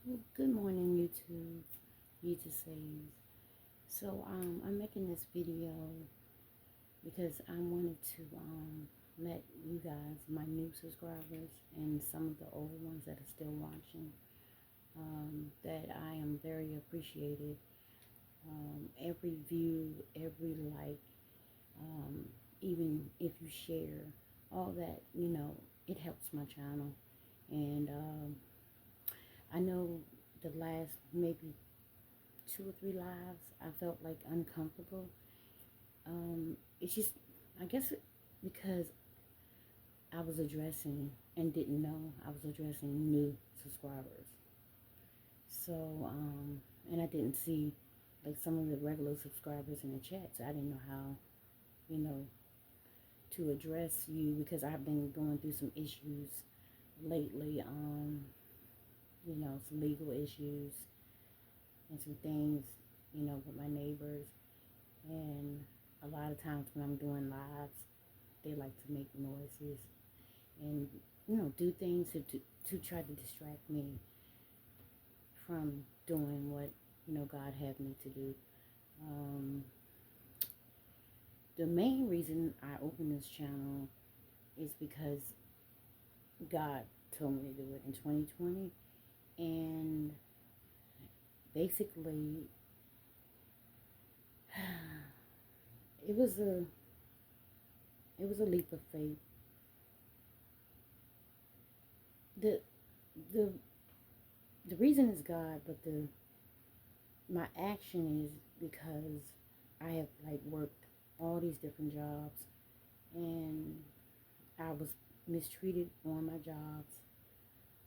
Well, good morning, YouTube. YouTube says. I'm making this video because I wanted to let you guys, my new subscribers, and some of the old ones that are still watching, that I am very appreciated. Every view, every like, um, even if you share, all that, it helps my channel. And I know the last maybe 2 or 3 lives, I felt like uncomfortable. It's just, I guess, because I was addressing and didn't know I was addressing new subscribers. So, and I didn't see like some of the regular subscribers in the chat, so I didn't know how, you know, to address you because I've been going through some issues lately. Some legal issues and some things, with my neighbors. And a lot of times when I'm doing lives, they like to make noises and do things to try to distract me from doing what God had me to do. Um, the main reason I opened this channel is because God told me to do it in 2020, and basically it was a leap of faith. The the the reason is God, but the my action is because I have like worked all these different jobs, and I was mistreated on my jobs.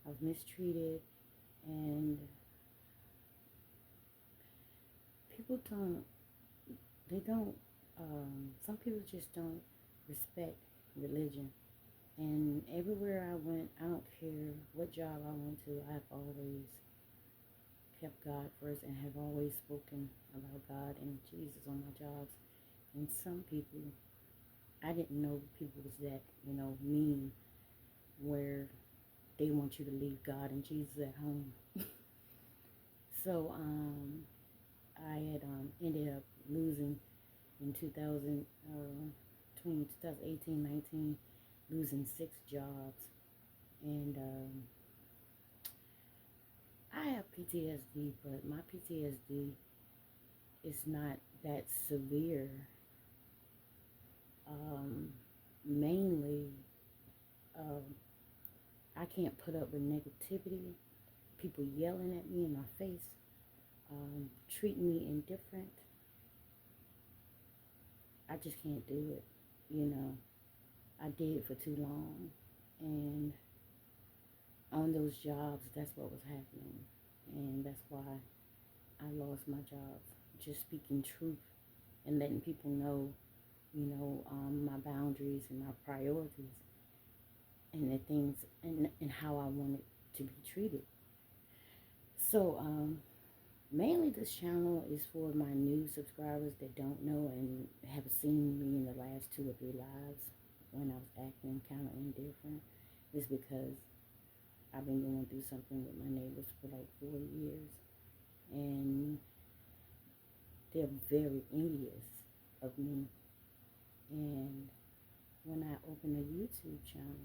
I was mistreated, and people don't, they don't, some people just don't respect religion. And everywhere I went, I don't care what job I went to, I've always kept God first and have always spoken about God and Jesus on my jobs. And some people, I didn't know people was that, mean, where they want you to leave God and Jesus at home. So I had ended up losing in 2018, 19, losing 6 jobs. And I have PTSD, but my PTSD is not that severe. Um, Mainly, um, I can't put up with negativity, people yelling at me in my face, treating me indifferent. I just can't do it. You know, I did it for too long, and on those jobs, that's what was happening, and that's why I lost my jobs. Just speaking truth and letting people know, my boundaries and my priorities, and the things and how I wanted to be treated. So, mainly this channel is for my new subscribers that don't know and have seen me in the last 2 or 3 lives when I was acting kind of indifferent. Is because I've been going through something with my neighbors for like 4 years, and they're very envious of me. And when I open a YouTube channel,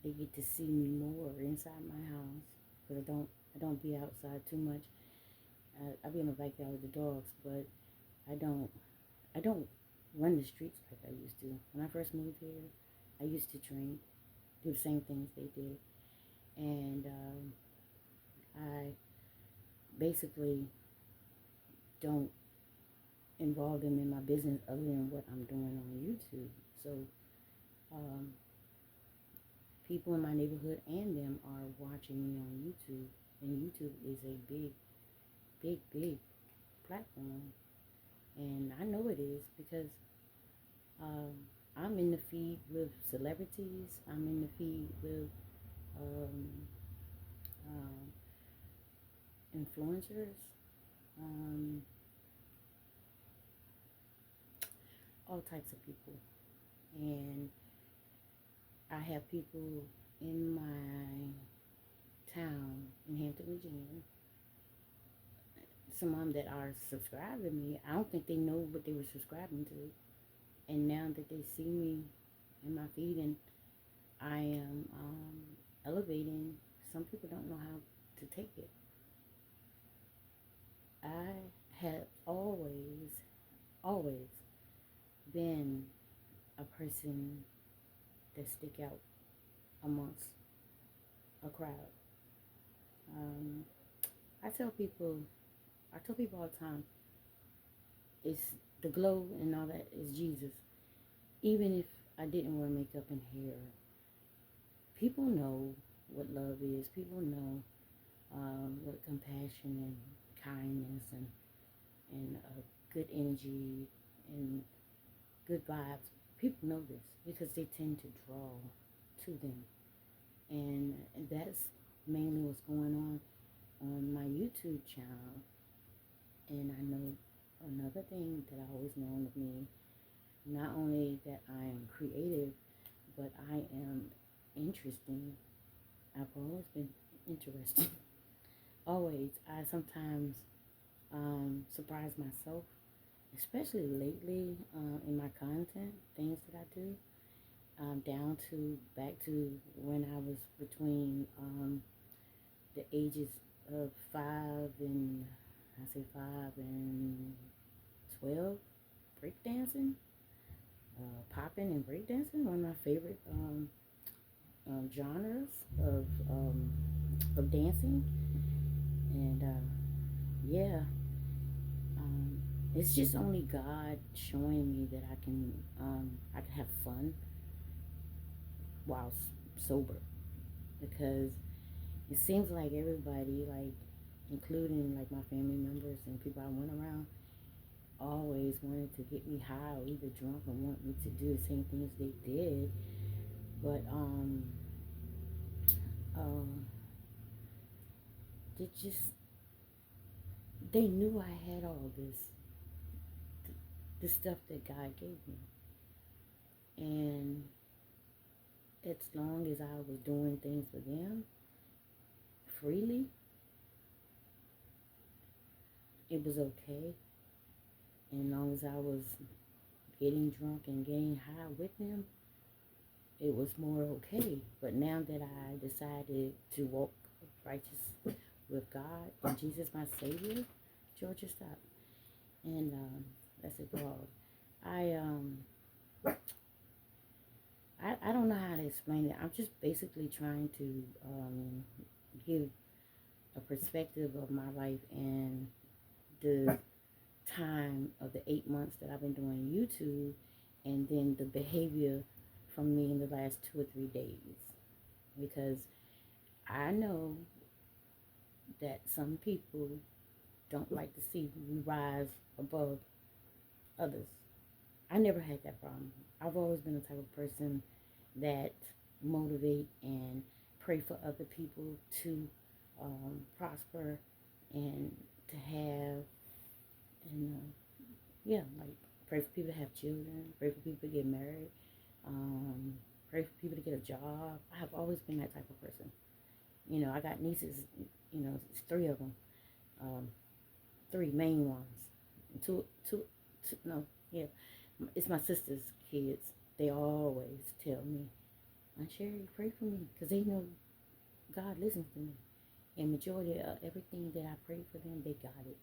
they get to see me more inside my house because I don't be outside too much. I be in my backyard with the dogs, but I don't I don't run the streets like I used to. When I first moved here, I used to drink, do the same things they did, and I basically don't involve them in my business other than what I'm doing on YouTube. So um, people in my neighborhood and them are watching me on YouTube, and YouTube is a big, big, big platform, and I know it is because um, I'm in the feed with celebrities. I'm in the feed with um, um, influencers, um, all types of people, and I have people in my town in Hampton, page, and some of them that are subscribed to me, I don't think they know what they were subscribing to. And now that they see me in my feed and I am elevating, some people don't know how to take it. I have always been a person that stick out amongst a crowd. Um, I tell people, all the time, it's the glow and all that is Jesus. Even if I didn't wear makeup and hair, people know what love is. People know what compassion and kindness and good energy and good vibes. People know this because they tend to draw to them, and that's mainly what's going on my YouTube channel. And I know another thing that I always known of me, not only that I am creative, but I am interesting. I've always been interesting. Always. I sometimes surprise myself, especially lately in my content, things that I do, down to back to when I was between the ages of 5 and breakdancing, popping and breakdancing, one of my favorite genres of dancing. And yeah, it's just only God showing me that I can have fun while sober, because it seems like everybody, like including like my family members and people I went around, always wanted to get me high or either drunk or want me to do the same things they did. But they just they knew I had all this stuff that God gave me, and as long as I was doing things for them freely, it was okay. And as long as I was getting drunk and getting high with them, it was more okay. But now that I decided to walk righteous with God and Jesus my Savior, Georgia, stop. And that's a dog. I don't know how to explain it. I'm just basically trying to give a perspective of my life and the time of the 8 months that I've been doing YouTube, and then the behavior from me in the last 2 or 3 days. Because I know that some people don't like to see me rise above others. I never had that problem. I've always been the type of person that motivate and pray for other people to prosper and to have, and yeah, like pray for people to have children, pray for people to get married, pray for people to get a job. I have always been that type of person. I got nieces, it's three of them, three main ones, two, no, yeah, it's my sister's kids. They always tell me, Aunt Sherry, pray for me, because they know God listens to me. And majority of everything that I pray for them, they got it.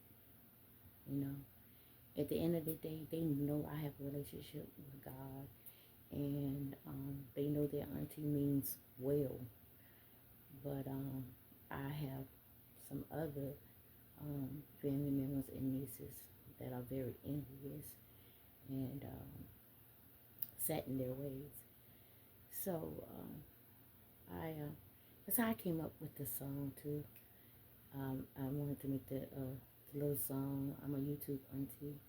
At the end of the day, they know I have a relationship with God, and they know their auntie means well. But I have some other family members and nieces that are very envious and set in their ways. So that's how I came up with the song too. I wanted to make the little song, I'm a YouTube auntie,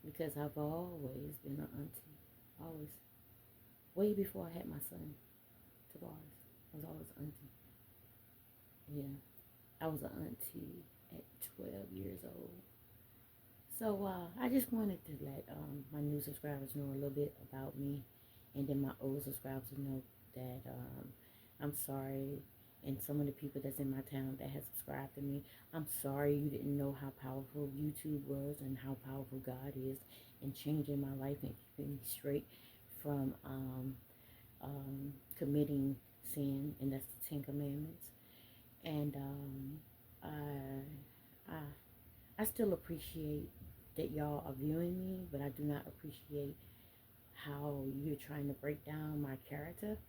because I've always been an auntie. Always. Way before I had my son, Tavares. I was always auntie. Yeah. I was an auntie at 12 years old. So I just wanted to let my new subscribers know a little bit about me, and then my old subscribers know that I'm sorry and some of the people that's in my town that has subscribed to me. I'm sorry you didn't know how powerful YouTube was and how powerful God is in changing my life and keeping me straight from committing sin, and that's the Ten Commandments. And I, I, I still appreciate that y'all are viewing me, but I do not appreciate how you're trying to break down my character,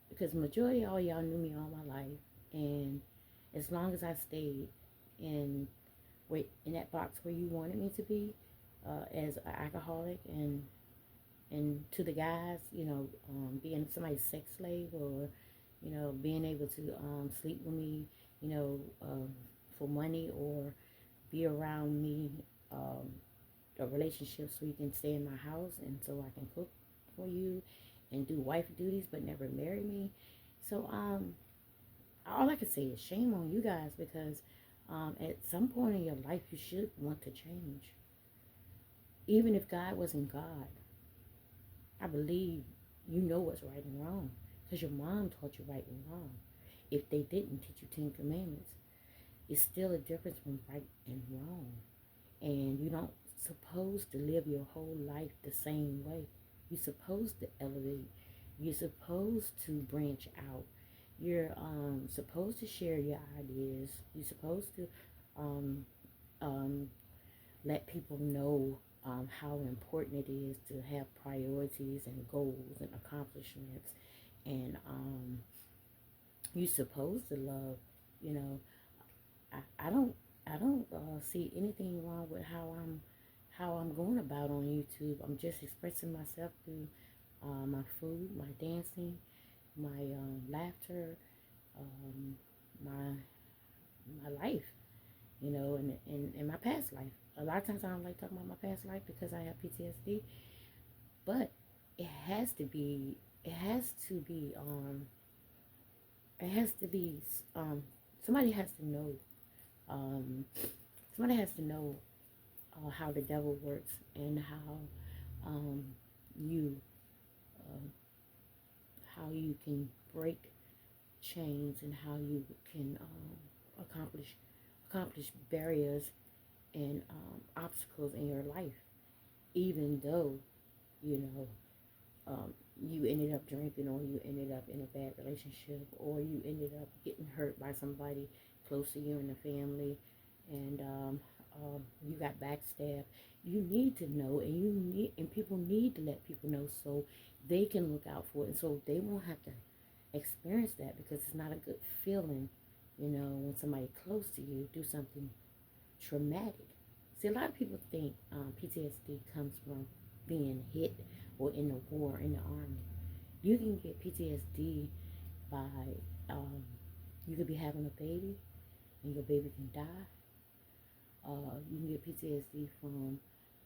because majority of all y'all knew me all my life, and as long as I stayed in in that box where you wanted me to be, as an alcoholic, and to the guys, being somebody's sex slave, or being able to sleep with me, for money, or be around me, um, a relationship so you can stay in my house and so I can cook for you and do wife duties but never marry me. So all I can say is shame on you guys, because at some point in your life you should want to change. Even if God wasn't God, I believe you know what's right and wrong, because your mom taught you right and wrong. If they didn't teach you 10 commandments, it's still a difference between right and wrong. And you don't supposed to live your whole life the same way. You're supposed to elevate. You're supposed to branch out. You're supposed to share your ideas. You're supposed to um, um, let people know how important it is to have priorities and goals and accomplishments. And you're supposed to love. You know, I don't see anything wrong with how I'm going about on YouTube. I'm just expressing myself through my food, my dancing, my laughter, um, my life, and my past life. A lot of times I don't like talking about my past life because I have PTSD, but it has to be, it has to be, it has to be, somebody has to know, um, somebody has to know how the devil works, and um, you uh, how you can break chains, and how you can accomplish barriers and obstacles in your life, even though you know you ended up drinking, or you ended up in a bad relationship, or you ended up getting hurt by somebody close to you in the family, and you got backstabbed. You need to know, and people need to let people know so they can look out for it, and so they won't have to experience that, because it's not a good feeling, when somebody close to you do something traumatic. See, a lot of people think PTSD comes from being hit or in the war, in the army. You can get PTSD by, um, you could be having a baby and your baby can die. You can get PTSD from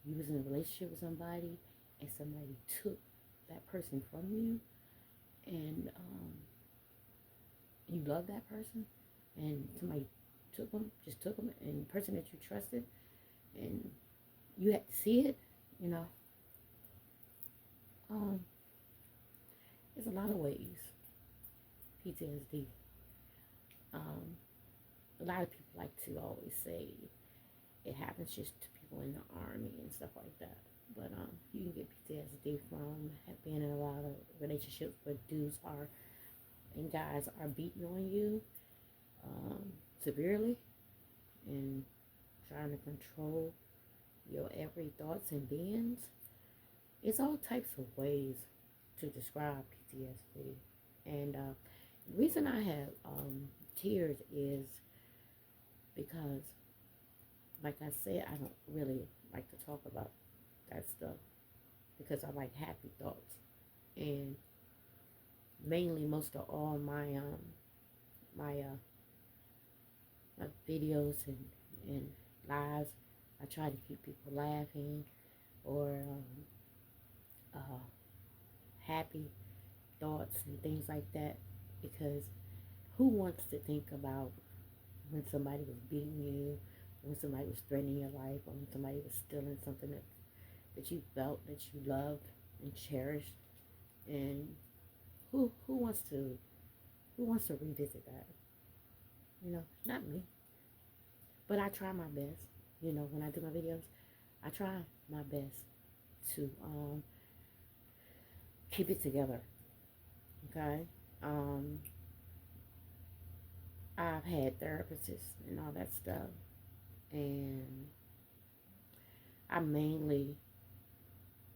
you was in a relationship with somebody and somebody took that person from you, and you love that person, and somebody just took them, and the person that you trusted, and you had to see it, you know. Um, there's a lot of ways PTSD. Um, a lot of people like to always say it happens just to people in the army and stuff like that. But you can get PTSD from being in a lot of relationships where dudes are and guys are beating on you severely and trying to control your every thoughts and beings. It's all types of ways to describe PTSD. And the reason I have tears is because, like I said, I don't really like to talk about that stuff, because I like happy thoughts. And mainly, most of all my my videos and lives, I try to keep people laughing, or uh, happy thoughts and things like that, because who wants to think about when somebody was beating you, when somebody was threatening your life, or when somebody was stealing something that you felt that you loved and cherished? And who wants to Who wants to revisit that? Not me. But I try my best. When I do my videos, I try my best to keep it together. Okay? Um, I've had therapists and all that stuff. And I mainly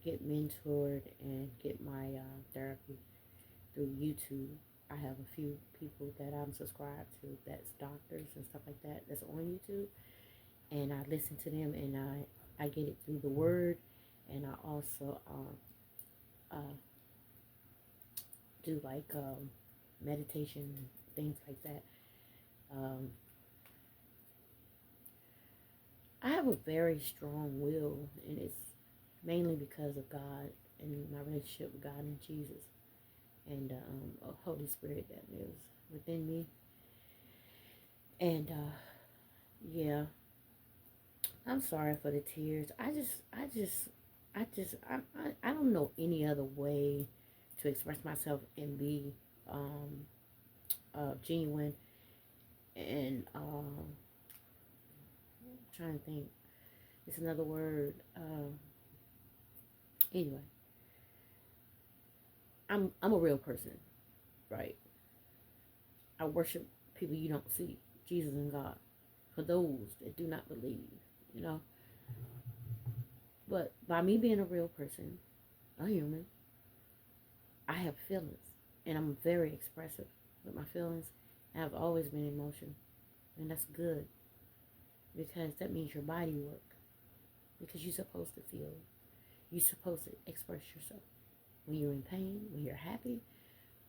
get mentored and get my therapy through YouTube. I have a few people that I'm subscribed to that's doctors and stuff like that that's on YouTube. And I listen to them, and I get it through the word. And I also uh, do like meditation and things like that. Um, I have a very strong will, and it's mainly because of God and my relationship with God and Jesus and Holy Spirit that lives within me. And yeah, I'm sorry for the tears. I don't know any other way to express myself and be um, genuine and trying to think. It's another word. Anyway, I'm a real person, right? I worship people you don't see, Jesus and God. For those that do not believe, you know. But by me being a real person, a human, I have feelings, and I'm very expressive with my feelings. I've always been emotional, and that's good because that means your body work. Because you're supposed to feel, you're supposed to express yourself when you're in pain, when you're happy,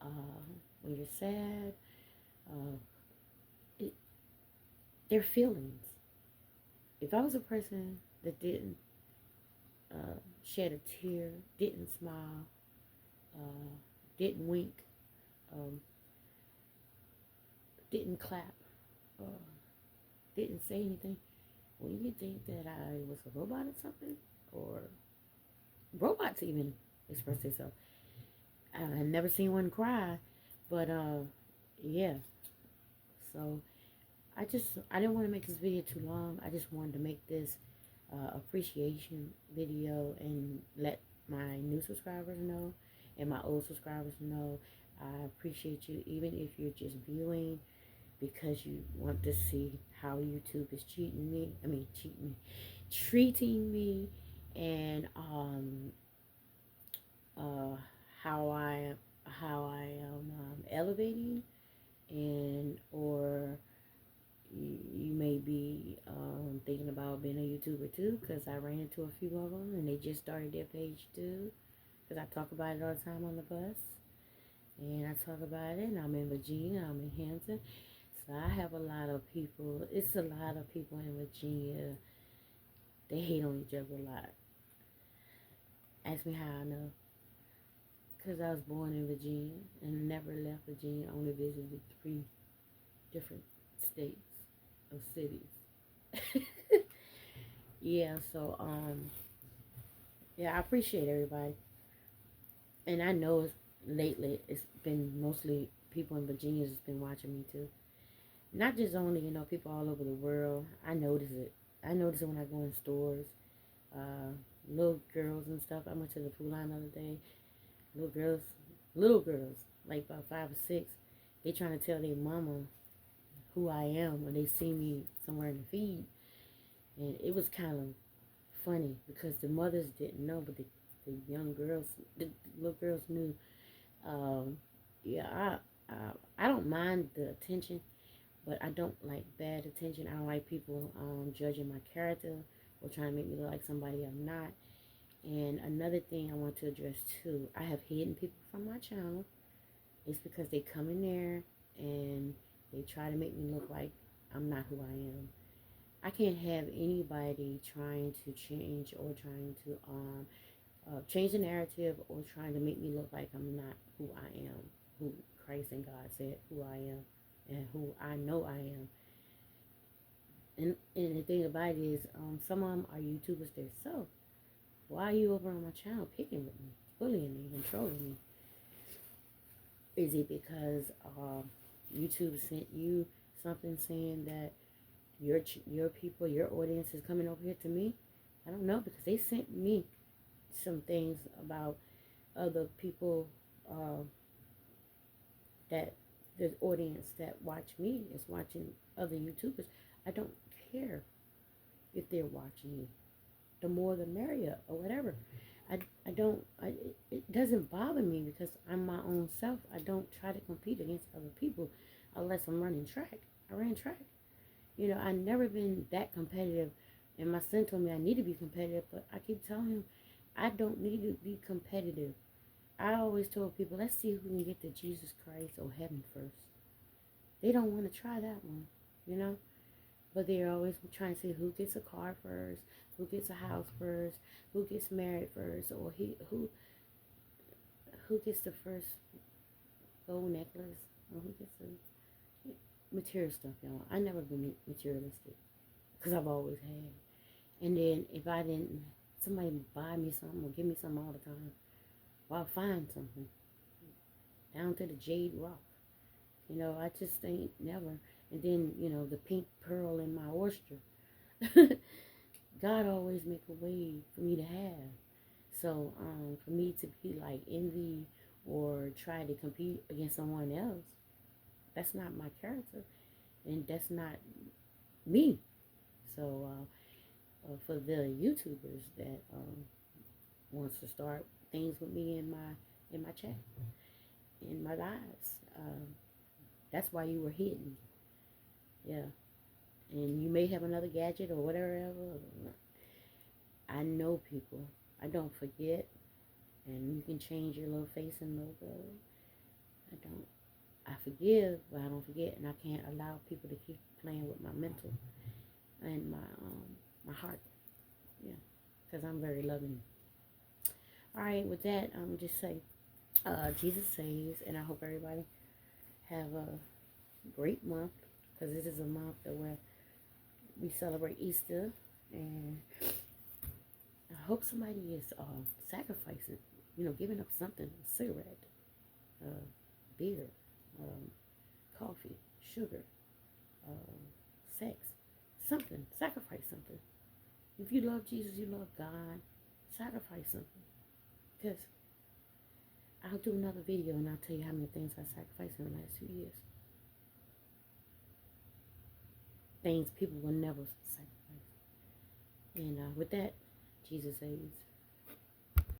uh, when you're sad. Uh, it, they're feelings. If I was a person that didn't shed a tear, didn't smile, uh, didn't wink, um, didn't clap, uh, didn't say anything, well, you think that I was a robot or something? Or robots even express themselves. I've never seen one cry, but yeah. So I didn't want to make this video too long. I just wanted to make this appreciation video and let my new subscribers know and my old subscribers know I appreciate you, even if you're just viewing because you want to see how YouTube is treating me, and uh, how I am elevating, and or you may be thinking about being a YouTuber too, because I ran into a few of them and they just started their page too, because I talk about it all the time on the bus, and I talk about it, and I'm in Virginia, I'm in Hampton, so I have a lot of people. It's a lot of people in Virginia. They hate on each other a lot. Ask me how I know. Because I was born in Virginia and never left Virginia. Only visited 3 different states or cities. Yeah, so yeah, I appreciate everybody. And I know lately it's been mostly people in Virginia that's been watching me too. Not just only, people all over the world. I notice it. I notice it when I go in stores. Uh, little girls and stuff. I went to the food line the other day. Little girls, like about 5 or 6, they trying to tell their mama who I am when they see me somewhere in the feed. And it was kind of funny because the mothers didn't know, but the young girls, the little girls knew. Um, yeah, I don't mind the attention, but I don't like bad attention. I don't like people judging my character or trying to make me look like somebody I'm not. And another thing I want to address too, I have hidden people from my channel. It's because they come in there and they try to make me look like I'm not who I am. I can't have anybody trying to change or trying to change the narrative or trying to make me look like I'm not who I am, who Christ and God said who I am, and who I know I am. And the thing about it is, some of them are YouTubers themselves. Why are you over on my channel picking with me, bullying me, and trolling me? Is it because YouTube sent you something saying that your people, your audience is coming over here to me? I don't know, because they sent me some things about other people uh, that the audience that watch me is watching other YouTubers. I don't care if they're watching you. The more the merrier, or whatever. I don't, it doesn't bother me because I'm my own self. I don't try to compete against other people unless I'm running track. I ran track. You know, I never been that competitive. And my son told me I need to be competitive, but I keep telling him I don't need to be competitive. I always told people, let's see who can get to Jesus Christ or heaven first. They don't want to try that one, you know? But they're always trying to see who gets a car first, who gets a house first, who gets married first, or who gets the first gold necklace, or who gets the material stuff, y'all. I never been materialistic because I've always had. And then if I didn't, somebody buy me something or give me something all the time, well, I'll find something down to the jade rock. You know, I just ain't never. And then, you know, the pink pearl in my oyster. God always make a way for me to have. So, for me to be like envy or try to compete against someone else, that's not my character, and that's not me. So, for the YouTubers that wants to start things with me in my chat, in my lives, that's why you were hidden. Yeah, and you may have another gadget or whatever. I know people. I don't forget, and you can change your little face and logo. I don't. I forgive, but I don't forget, and I can't allow people to keep playing with my mental and my heart. Yeah, because I'm very loving. All right, with that, just say, Jesus saves, and I hope everybody have a great month, because this is a month that where we celebrate Easter, and I hope somebody is sacrificing, you know, giving up something, a cigarette, beer, um, coffee, sugar, sex, something, sacrifice something. If you love Jesus, you love God, sacrifice something. Because I'll do another video and I'll tell you how many things I sacrificed in the last 2 years. Things people will never sacrifice. And with that, Jesus saves.